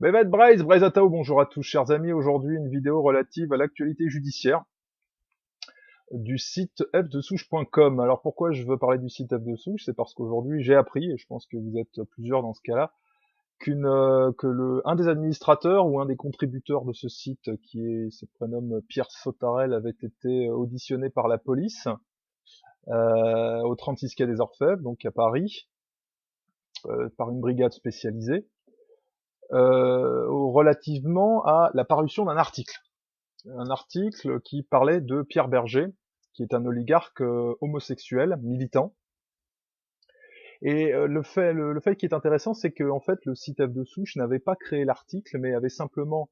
Mehmet Braise Atao, bonjour à tous chers amis, aujourd'hui une vidéo relative à l'actualité judiciaire du site fdesouche.com. Alors pourquoi je veux parler du site F2Souche? C'est parce qu'aujourd'hui j'ai appris, et je pense que vous êtes plusieurs dans ce cas-là, un des administrateurs ou un des contributeurs de ce site, se prénomme Pierre Sautarel, avait été auditionné par la police au 36 quai des Orfèvres, donc à Paris, par une brigade spécialisée, relativement à la parution d'un article. Un article qui parlait de Pierre Berger, qui est un oligarque homosexuel, militant. Et le fait qui est intéressant, c'est que en fait, le site F2Souche n'avait pas créé l'article, mais avait simplement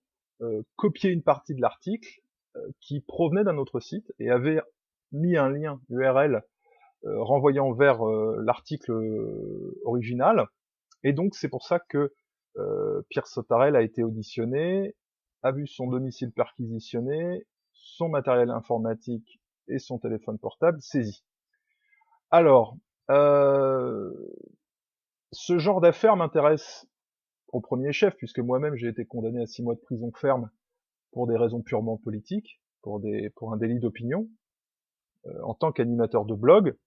copié une partie de l'article qui provenait d'un autre site et avait mis un lien URL renvoyant vers l'article original. Et donc, c'est pour ça que Pierre Sautarel a été auditionné, a vu son domicile perquisitionné, son matériel informatique et son téléphone portable saisis. Alors, ce genre d'affaires m'intéresse au premier chef, puisque moi-même j'ai été condamné à 6 mois de prison ferme pour des raisons purement politiques, pour un délit d'opinion, en tant qu'animateur de blog,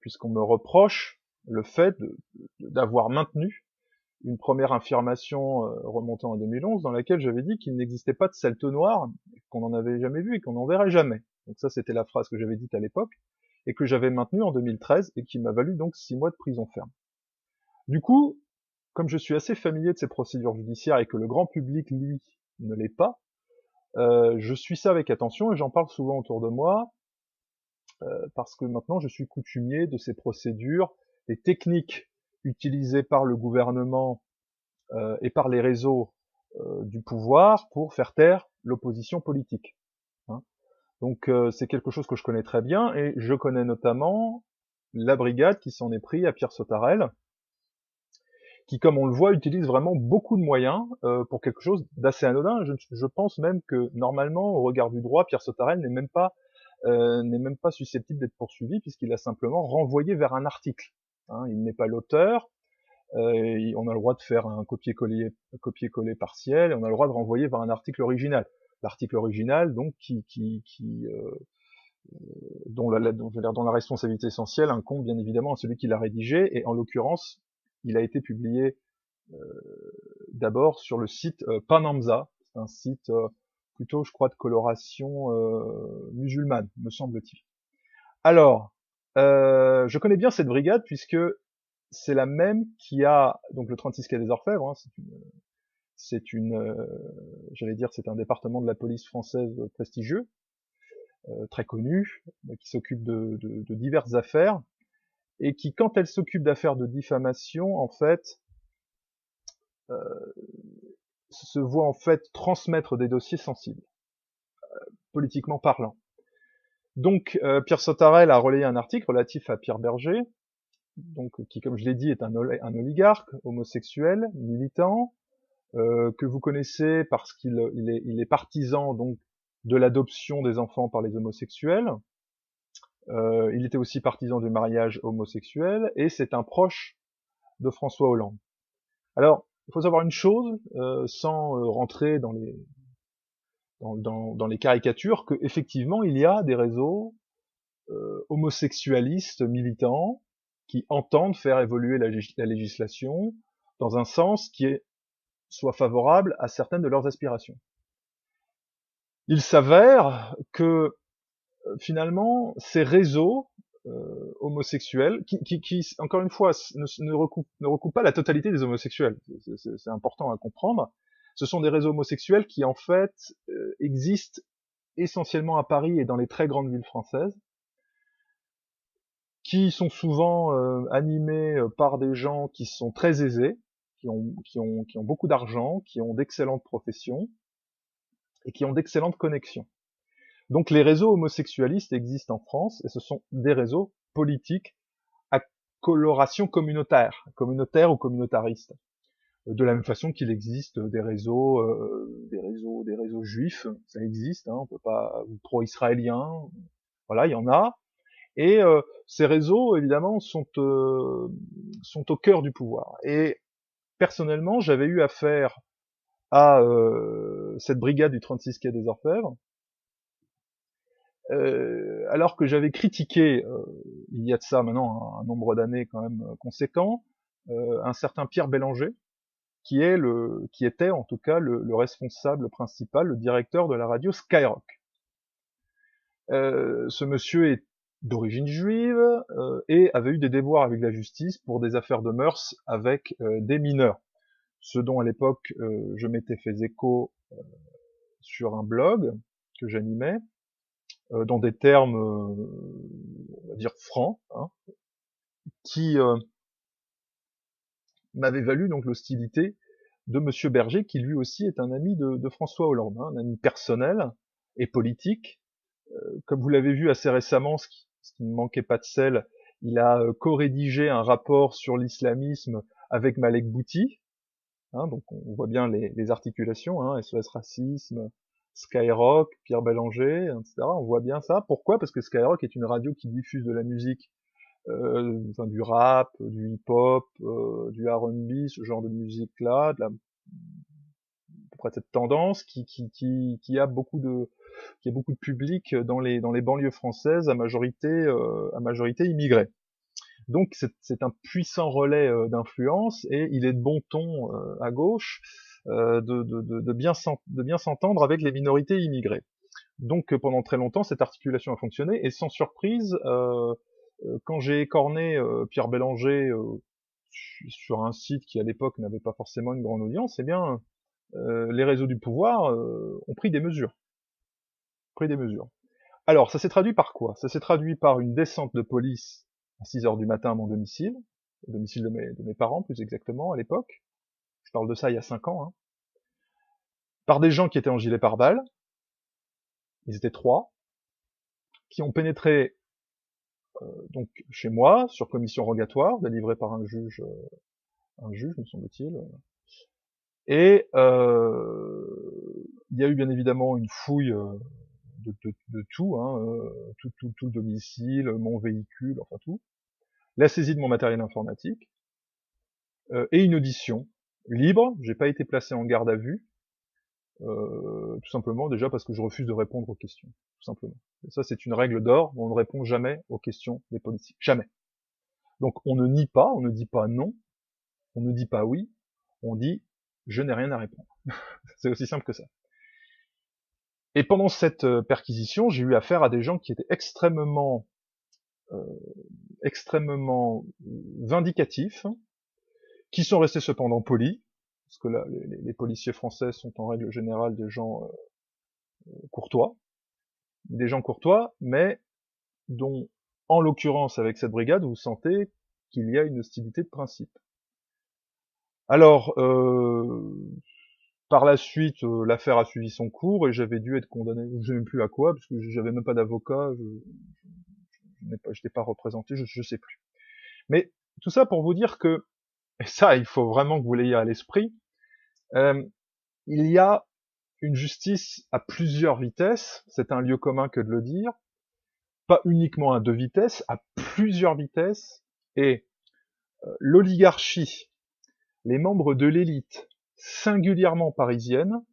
puisqu'on me reproche le fait d'avoir maintenu une première affirmation remontant à 2011 dans laquelle j'avais dit qu'il n'existait pas de celte noire, qu'on n'en avait jamais vu et qu'on n'en verrait jamais. Donc ça, c'était la phrase que j'avais dite à l'époque et que j'avais maintenue en 2013 et qui m'a valu donc 6 mois de prison ferme. Du coup, comme je suis assez familier de ces procédures judiciaires et que le grand public, lui, ne l'est pas, je suis ça avec attention et j'en parle souvent autour de moi parce que maintenant je suis coutumier de ces procédures, les techniques utilisées par le gouvernement et par les réseaux du pouvoir pour faire taire l'opposition politique. Hein. Donc c'est quelque chose que je connais très bien et je connais notamment la brigade qui s'en est pris à Pierre Sautarel, qui, comme on le voit, utilise vraiment beaucoup de moyens pour quelque chose d'assez anodin. Je pense même que normalement, au regard du droit, Pierre Sautarel n'est même pas susceptible d'être poursuivi puisqu'il a simplement renvoyé vers un article. Hein, il n'est pas l'auteur. On a le droit de faire un copier-coller partiel, et on a le droit de renvoyer vers un article original. L'article original, donc, dont la responsabilité essentielle incombe bien évidemment à celui qui l'a rédigé, et en l'occurrence, il a été publié d'abord sur le site Panamza, c'est un site plutôt, je crois, de coloration musulmane, me semble-t-il. Alors, je connais bien cette brigade puisque c'est la même qui a donc le 36 quai des Orfèvres. Hein, j'allais dire, c'est un département de la police française prestigieux, très connu, qui s'occupe de diverses affaires et qui, quand elle s'occupe d'affaires de diffamation, en fait, se voit en fait transmettre des dossiers sensibles, politiquement parlant. Donc, Pierre Sautarel a relayé un article relatif à Pierre Berger, donc qui, comme je l'ai dit, est un oligarque homosexuel, militant, que vous connaissez parce qu'il est partisan donc de l'adoption des enfants par les homosexuels. Il était aussi partisan du mariage homosexuel et c'est un proche de François Hollande. Alors, il faut savoir une chose, sans rentrer dans les caricatures, que effectivement il y a des réseaux homosexualistes militants qui entendent faire évoluer la législation dans un sens soit favorable à certaines de leurs aspirations. Il s'avère que finalement ces réseaux homosexuels, qui encore une fois ne recoupent pas la totalité des homosexuels, c'est important à comprendre, ce sont des réseaux homosexuels qui en fait existent essentiellement à Paris et dans les très grandes villes françaises, qui sont souvent animés par des gens qui sont très aisés, qui ont beaucoup d'argent, qui ont d'excellentes professions et qui ont d'excellentes connexions. Donc les réseaux homosexualistes existent en France et ce sont des réseaux politiques à coloration communautaire ou communautariste. De la même façon qu'il existe des réseaux juifs, ça existe, hein, on peut pas, ou pro-israéliens, voilà, il y en a. Et ces réseaux, évidemment, sont au cœur du pouvoir. Et personnellement, j'avais eu affaire à cette brigade du 36 quai des Orfèvres, alors que j'avais critiqué, il y a de ça maintenant un nombre d'années quand même conséquent, un certain Pierre Bélanger, qui était en tout cas le responsable principal, le directeur de la radio Skyrock. Ce monsieur est d'origine juive et avait eu des déboires avec la justice pour des affaires de mœurs avec des mineurs. Ce dont à l'époque je m'étais fait écho sur un blog que j'animais, dans des termes, on va dire francs, hein, qui m'avait valu donc l'hostilité de Monsieur Berger, qui lui aussi est un ami de François Hollande, hein, un ami personnel et politique. Comme vous l'avez vu assez récemment, ce qui ne manquait pas de sel, il a co-rédigé un rapport sur l'islamisme avec Malek Bouti, hein, donc on voit bien les articulations, hein, SOS Racisme, Skyrock, Pierre Bélanger, etc. On voit bien ça. Pourquoi? Parce que Skyrock est une radio qui diffuse de la musique, enfin, du rap, du hip-hop, du R&B, ce genre de musique-là, à peu près cette tendance qui a beaucoup de public dans les banlieues françaises à majorité immigrée. Donc c'est un puissant relais d'influence et il est de bon ton à gauche de bien s'entendre avec les minorités immigrées. Donc pendant très longtemps cette articulation a fonctionné et sans surprise quand j'ai écorné Pierre Bélanger sur un site qui à l'époque n'avait pas forcément une grande audience, eh bien les réseaux du pouvoir ont pris des mesures. Alors, ça s'est traduit par quoi? Ça s'est traduit par une descente de police à 6 heures du matin à mon domicile, au domicile de mes parents plus exactement à l'époque. Je parle de ça il y a 5 ans, hein. Par des gens qui étaient en gilet pare-balles, ils étaient 3, qui ont pénétré donc chez moi sur commission rogatoire, délivrée par un juge, me semble-t-il. Et il y a eu bien évidemment une fouille de tout, hein, tout le domicile, mon véhicule, enfin tout. La saisie de mon matériel informatique, et une audition libre. J'ai pas été placé en garde à vue, tout simplement déjà parce que je refuse de répondre aux questions, tout simplement. Et ça, c'est une règle d'or, on ne répond jamais aux questions des policiers, jamais. Donc on ne nie pas, on ne dit pas non, on ne dit pas oui, on dit je n'ai rien à répondre. C'est aussi simple que ça. Et pendant cette perquisition, j'ai eu affaire à des gens qui étaient extrêmement vindicatifs, qui sont restés cependant polis, parce que là, les policiers français sont en règle générale des gens courtois, mais dont, en l'occurrence avec cette brigade, vous sentez qu'il y a une hostilité de principe. Alors, par la suite, l'affaire a suivi son cours et j'avais dû être condamné, je ne sais même plus à quoi, parce que j'avais même pas d'avocat, je n'étais pas représenté, je sais plus. Mais tout ça pour vous dire que, et ça, il faut vraiment que vous l'ayez à l'esprit, il y a une justice à plusieurs vitesses, c'est un lieu commun que de le dire, pas uniquement à 2 vitesses, à plusieurs vitesses, et l'oligarchie, les membres de l'élite, singulièrement parisienne,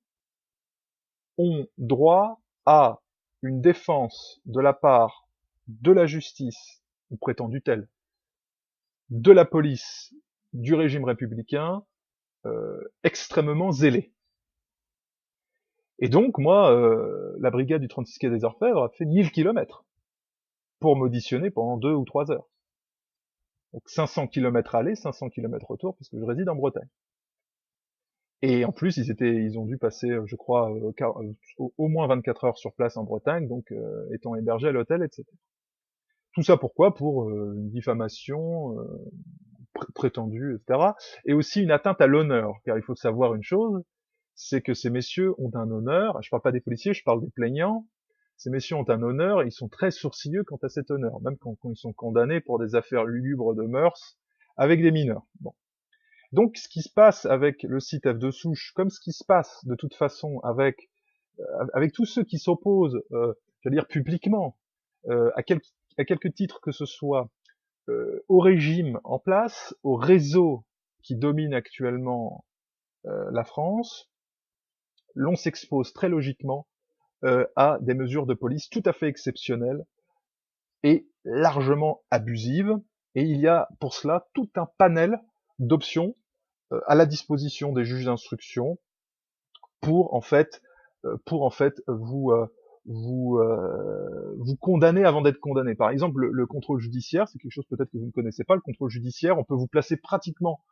ont droit à une défense de la part de la justice, ou prétendue telle, de la police, du régime républicain, extrêmement zélée. Et donc, moi, la brigade du 36 quai des Orfèvres a fait 1000 kilomètres pour m'auditionner pendant 2 ou 3 heures. Donc 500 kilomètres aller, 500 kilomètres retour, puisque je réside en Bretagne. Et en plus, ils ont dû passer, je crois, au moins 24 heures sur place en Bretagne, donc étant hébergés à l'hôtel, etc. Tout ça pourquoi? Pour une diffamation prétendue, etc. Et aussi une atteinte à l'honneur, car il faut savoir une chose, c'est que ces messieurs ont un honneur, je parle pas des policiers, je parle des plaignants, ces messieurs ont un honneur et ils sont très sourcilleux quant à cet honneur, même quand ils sont condamnés pour des affaires lugubres de mœurs avec des mineurs. Bon. Donc ce qui se passe avec le site F de Souche, comme ce qui se passe de toute façon avec tous ceux qui s'opposent, j'allais dire publiquement, à quelque titre que ce soit, au régime en place, au réseau qui domine actuellement la France, l'on s'expose très logiquement à des mesures de police tout à fait exceptionnelles et largement abusives, et il y a pour cela tout un panel d'options à la disposition des juges d'instruction pour en fait vous condamner avant d'être condamné. Par exemple, le contrôle judiciaire, c'est quelque chose peut-être que vous ne connaissez pas. Le contrôle judiciaire, on peut vous placer pratiquement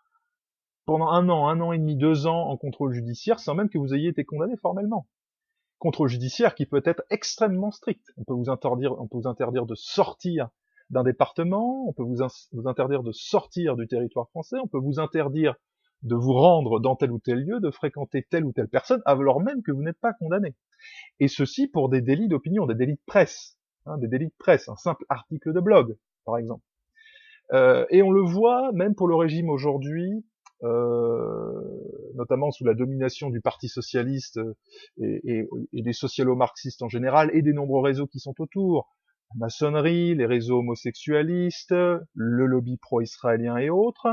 pendant 1 an et demi, 2 ans en contrôle judiciaire sans même que vous ayez été condamné formellement. Contrôle judiciaire qui peut être extrêmement strict. On peut vous interdire de sortir d'un département, on peut vous interdire de sortir du territoire français, on peut vous interdire de vous rendre dans tel ou tel lieu, de fréquenter telle ou telle personne, alors même que vous n'êtes pas condamné. Et ceci pour des délits d'opinion, des délits de presse, des délits de presse, un simple article de blog, par exemple. Et on le voit même pour le régime aujourd'hui, notamment sous la domination du Parti socialiste et des socialo-marxistes en général, et des nombreux réseaux qui sont autour, la maçonnerie, les réseaux homosexualistes, le lobby pro-israélien et autres,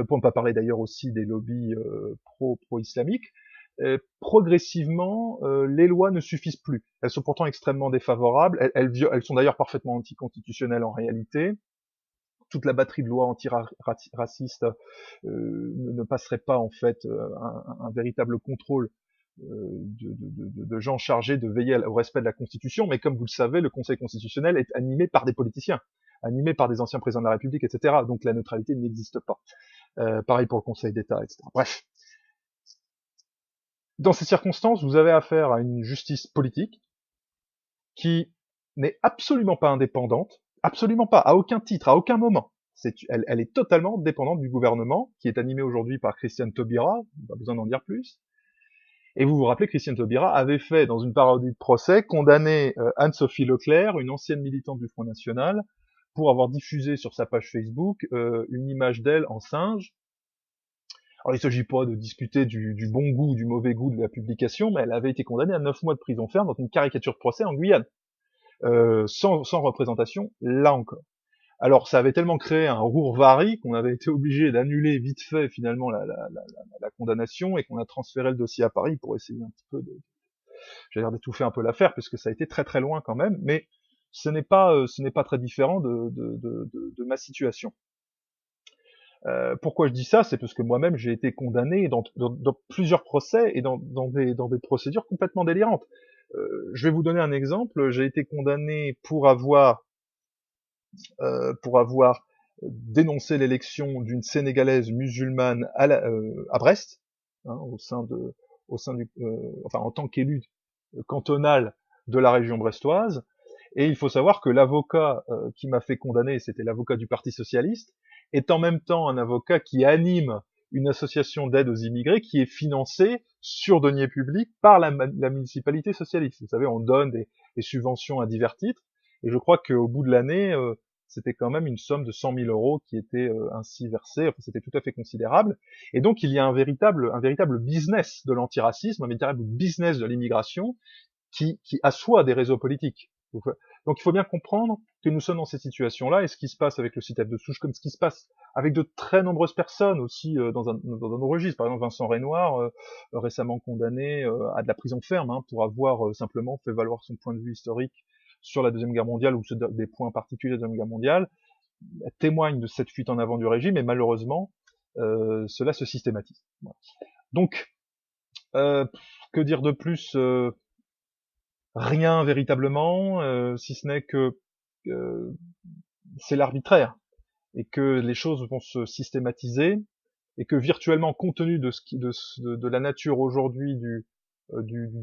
pour ne pas parler d'ailleurs aussi des lobbies pro-islamiques. Progressivement, les lois ne suffisent plus. Elles sont pourtant extrêmement défavorables. Elles sont d'ailleurs parfaitement anticonstitutionnelles en réalité. Toute la batterie de lois antiracistes ne passerait pas en fait un véritable contrôle de gens chargés de veiller au respect de la Constitution. Mais comme vous le savez, le Conseil constitutionnel est animé par des politiciens, animé par des anciens présidents de la République, etc. Donc la neutralité n'existe pas. Pareil pour le Conseil d'État, etc. Bref. Dans ces circonstances, vous avez affaire à une justice politique qui n'est absolument pas indépendante, absolument pas, à aucun titre, à aucun moment. Elle est totalement dépendante du gouvernement, qui est animé aujourd'hui par Christiane Taubira, pas besoin d'en dire plus. Et vous vous rappelez, Christiane Taubira avait fait, dans une parodie de procès, condamner Anne-Sophie Leclerc, une ancienne militante du Front National, pour avoir diffusé sur sa page Facebook une image d'elle en singe. Alors il ne s'agit pas de discuter du bon goût, du mauvais goût de la publication, mais elle avait été condamnée à 9 mois de prison ferme dans une caricature de procès en Guyane, sans représentation, là encore. Alors ça avait tellement créé un rourvari qu'on avait été obligé d'annuler vite fait finalement la condamnation et qu'on a transféré le dossier à Paris pour essayer un petit peu d'étouffer un peu l'affaire, puisque ça a été très très loin quand même, mais ce n'est pas très différent de ma situation. Pourquoi je dis ça? C'est parce que moi-même j'ai été condamné dans plusieurs procès et dans des procédures complètement délirantes. Je vais vous donner un exemple. J'ai été condamné pour avoir dénoncé l'élection d'une Sénégalaise musulmane à Brest, en tant qu'élu cantonal de la région brestoise. Et il faut savoir que l'avocat qui m'a fait condamner, c'était l'avocat du Parti socialiste, est en même temps un avocat qui anime une association d'aide aux immigrés qui est financée sur deniers publics par la municipalité socialiste. Vous savez, on donne des subventions à divers titres, et je crois qu'au bout de l'année, c'était quand même une somme de 100 000 € qui était ainsi versée. Enfin, c'était tout à fait considérable. Et donc, il y a un véritable business de l'antiracisme, un véritable business de l'immigration qui assoit des réseaux politiques. Donc il faut bien comprendre que nous sommes dans cette situation-là, et ce qui se passe avec le CITEF de souche, comme ce qui se passe avec de très nombreuses personnes aussi dans nos registres. Par exemple, Vincent Renoir, récemment condamné à de la prison ferme pour avoir simplement fait valoir son point de vue historique sur la Deuxième Guerre mondiale ou des points particuliers de la Deuxième Guerre mondiale, témoigne de cette fuite en avant du régime, et malheureusement, cela se systématise. Voilà. Donc, que dire de plus? Rien véritablement, si ce n'est que c'est l'arbitraire, et que les choses vont se systématiser, et que virtuellement, compte tenu de la nature aujourd'hui du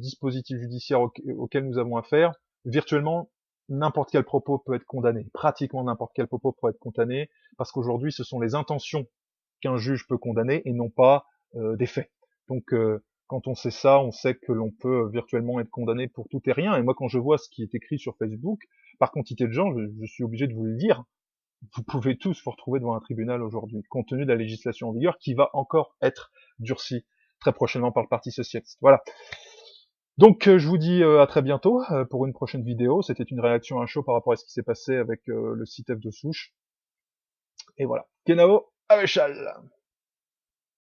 dispositif judiciaire auquel nous avons affaire, virtuellement n'importe quel propos peut être condamné, pratiquement n'importe quel propos peut être condamné, parce qu'aujourd'hui ce sont les intentions qu'un juge peut condamner et non pas des faits. Donc quand on sait ça, on sait que l'on peut virtuellement être condamné pour tout et rien. Et moi, quand je vois ce qui est écrit sur Facebook, par quantité de gens, je suis obligé de vous le dire, vous pouvez tous vous retrouver devant un tribunal aujourd'hui, compte tenu de la législation en vigueur, qui va encore être durcie très prochainement par le Parti socialiste. Voilà. Donc, je vous dis à très bientôt pour une prochaine vidéo. C'était une réaction à chaud par rapport à ce qui s'est passé avec le CITEF de souche. Et voilà. Kenao Avechal.